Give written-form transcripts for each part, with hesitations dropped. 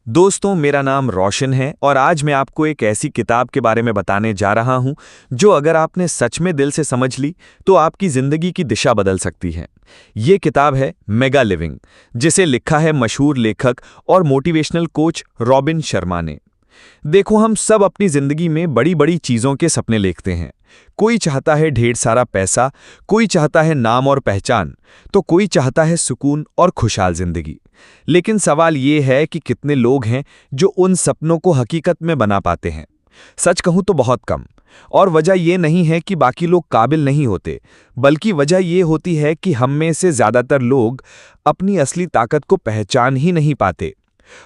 दोस्तों, मेरा नाम रोशन है और आज मैं आपको एक ऐसी किताब के बारे में बताने जा रहा हूं जो अगर आपने सच में दिल से समझ ली तो आपकी जिंदगी की दिशा बदल सकती है। ये किताब है मेगा लिविंग, जिसे लिखा है मशहूर लेखक और मोटिवेशनल कोच रॉबिन शर्मा ने। देखो, हम सब अपनी जिंदगी में बड़ी बड़ी चीजों के सपने देखते हैं। कोई चाहता है ढेर सारा पैसा, कोई चाहता है नाम और पहचान, तो कोई चाहता है सुकून और खुशहाल जिंदगी। लेकिन सवाल ये है कि कितने लोग हैं जो उन सपनों को हकीकत में बना पाते हैं। सच कहूं तो बहुत कम। और वजह ये नहीं है कि बाकी लोग काबिल नहीं होते, बल्कि वजह ये होती है कि हम में से ज्यादातर लोग अपनी असली ताकत को पहचान ही नहीं पाते।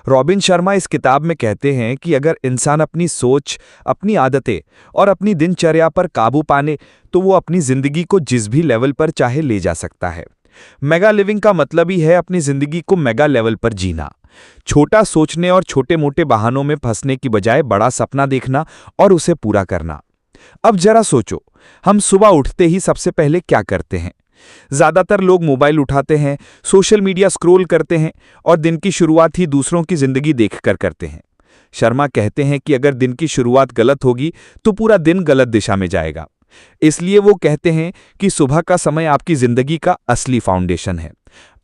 रॉबिन शर्मा इस किताब में कहते हैं कि अगर इंसान अपनी सोच, अपनी आदतें और अपनी दिनचर्या पर काबू पाने तो वो अपनी जिंदगी को जिस भी लेवल पर चाहे ले जा सकता है। मेगा लिविंग का मतलब ही है अपनी जिंदगी को मेगा लेवल पर जीना। छोटा सोचने और छोटे मोटे बहानों में फंसने की बजाय बड़ा सपना देखना और उसे पूरा करना। अब जरा सोचो, हम सुबह उठते ही सबसे पहले क्या करते हैं? ज्यादातर लोग मोबाइल उठाते हैं, सोशल मीडिया स्क्रॉल करते हैं और दिन की शुरुआत ही दूसरों की जिंदगी देखकर करते हैं। शर्मा कहते हैं कि अगर दिन की शुरुआत गलत होगी तो पूरा दिन गलत दिशा में जाएगा। इसलिए वो कहते हैं कि सुबह का समय आपकी जिंदगी का असली फाउंडेशन है।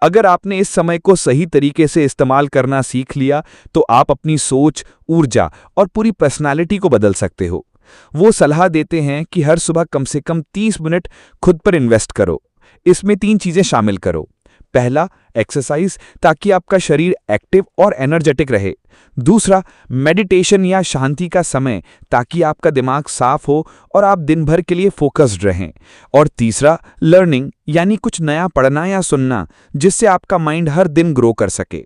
अगर आपने इस समय को सही तरीके से इस्तेमाल करना सीख लिया तो आप अपनी सोच, ऊर्जा और पूरी पर्सनालिटी को बदल सकते हो। वो सलाह देते हैं कि हर सुबह कम से कम 30 मिनट खुद पर इन्वेस्ट करो। इसमें 3 चीजें शामिल करो। पहला, एक्सरसाइज, ताकि आपका शरीर एक्टिव और एनर्जेटिक रहे। दूसरा, मेडिटेशन या शांति का समय, ताकि आपका दिमाग साफ हो और आप दिन भर के लिए फोकस्ड रहें। और तीसरा, लर्निंग, यानी कुछ नया पढ़ना या सुनना, जिससे आपका माइंड हर दिन ग्रो कर सके।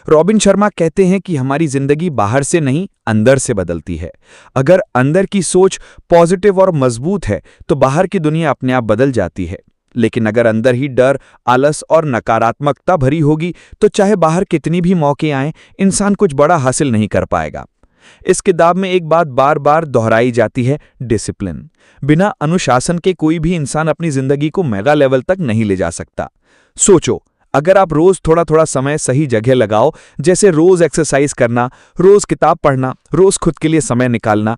रॉबिन शर्मा कहते हैं कि हमारी जिंदगी बाहर से नहीं, अंदर से बदलती है। अगर अंदर की सोच पॉजिटिव और मजबूत है तो बाहर की दुनिया अपने आप बदल जाती है। लेकिन अगर अंदर ही डर, आलस और नकारात्मकता भरी होगी तो चाहे बाहर कितनी भी मौके आएं, इंसान कुछ बड़ा हासिल नहीं कर पाएगा। इस किताब में एक बात बार बार दोहराई जाती है, डिसिप्लिन। बिना अनुशासन के कोई भी इंसान अपनी जिंदगी को मेगा लेवल तक नहीं ले जा सकता। सोचो, अगर आप रोज थोड़ा थोड़ा समय सही जगह लगाओ, जैसे रोज एक्सरसाइज करना, रोज किताब पढ़ना, रोज खुद के लिए समय निकालना,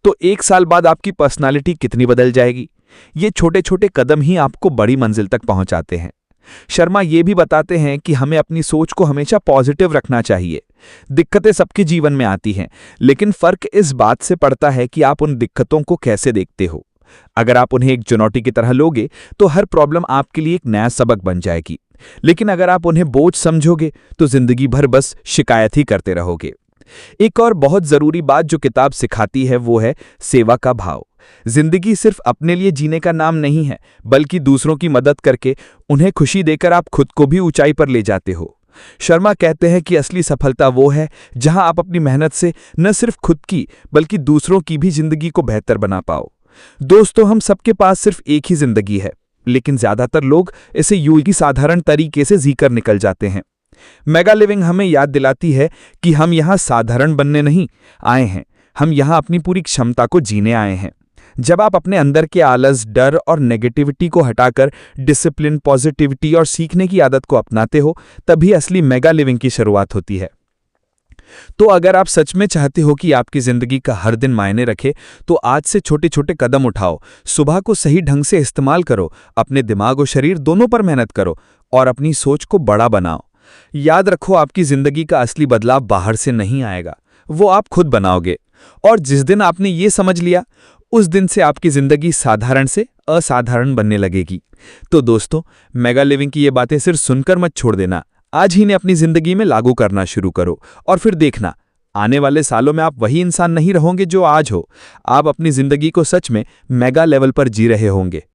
तो 1 साल बाद आपकी पर्सनालिटी कितनी बदल जाएगी। ये छोटे छोटे कदम ही आपको बड़ी मंजिल तक पहुंचाते हैं। शर्मा ये भी बताते हैं कि हमें अपनी सोच को हमेशा पॉजिटिव रखना चाहिए। दिक्कतें सबके जीवन में आती हैं, लेकिन फर्क इस बात से पड़ता है कि आप उन दिक्कतों को कैसे देखते हो। अगर आप उन्हें एक चुनौती की तरह लोगे तो हर प्रॉब्लम आपके लिए एक नया सबक बन जाएगी। लेकिन अगर आप उन्हें बोझ समझोगे तो जिंदगी भर बस शिकायत ही करते रहोगे। एक और बहुत जरूरी बात जो किताब सिखाती है वो है सेवा का भाव। जिंदगी सिर्फ अपने लिए जीने का नाम नहीं है, बल्कि दूसरों की मदद करके, उन्हें खुशी देकर आप खुद को भी ऊंचाई पर ले जाते हो। शर्मा कहते हैं कि असली सफलता वो है जहां आप अपनी मेहनत से न सिर्फ खुद की बल्कि दूसरों की भी जिंदगी को बेहतर बना पाओ। दोस्तों, हम सबके पास सिर्फ एक ही जिंदगी है, लेकिन ज्यादातर लोग इसे यूं ही साधारण तरीके से जीकर निकल जाते हैं। मेगा लिविंग हमें याद दिलाती है कि हम यहाँ साधारण बनने नहीं आए हैं, हम यहाँ अपनी पूरी क्षमता को जीने आए हैं। जब आप अपने अंदर के आलस, डर और नेगेटिविटी को हटाकर डिसिप्लिन, पॉजिटिविटी और सीखने की आदत को अपनाते हो, तभी असली मेगा लिविंग की शुरुआत होती है। तो अगर आप सच में चाहते हो कि आपकी जिंदगी का हर दिन मायने रखे, तो आज से छोटे छोटे कदम उठाओ। सुबह को सही ढंग से इस्तेमाल करो, अपने दिमाग और शरीर दोनों पर मेहनत करो और अपनी सोच को बड़ा बनाओ। याद रखो, आपकी जिंदगी का असली बदलाव बाहर से नहीं आएगा, वो आप खुद बनाओगे। और जिस दिन आपने ये समझ लिया, उस दिन से आपकी जिंदगी साधारण से असाधारण बनने लगेगी। तो दोस्तों, मेगा लिविंग की ये बातें सिर्फ सुनकर मत छोड़ देना, आज ही इन्हें अपनी जिंदगी में लागू करना शुरू करो और फिर देखना, आने वाले सालों में आप वही इंसान नहीं रहोगे जो आज हो। आप अपनी जिंदगी को सच में मेगा लेवल पर जी रहे होंगे।